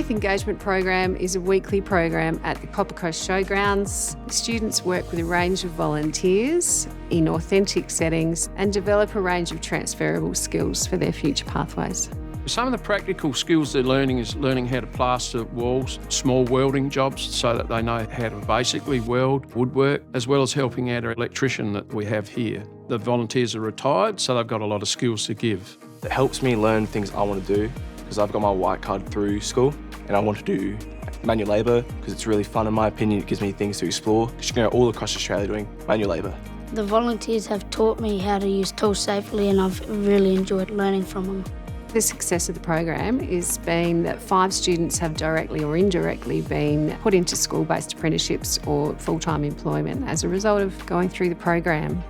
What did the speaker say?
Youth Engagement Program is a weekly program at the Showgrounds. Students work with a range of volunteers in authentic settings and develop a range of transferable skills for their future pathways. Some of the practical skills they're learning is learning how to plaster walls, small welding jobs so that they know how to basically weld, woodwork, as well as helping out our electrician that we have here. The volunteers are retired, so they've got a lot of skills to give. It helps me learn things I want to do because I've got my white card through school and I want to do manual labour because it's really fun in my opinion. It gives me things to explore because you can go all across Australia doing manual labour. The volunteers have taught me how to use tools safely and I've really enjoyed learning from them. The success of the program has been that 5 students have directly or indirectly been put into school-based apprenticeships or full-time employment as a result of going through the program.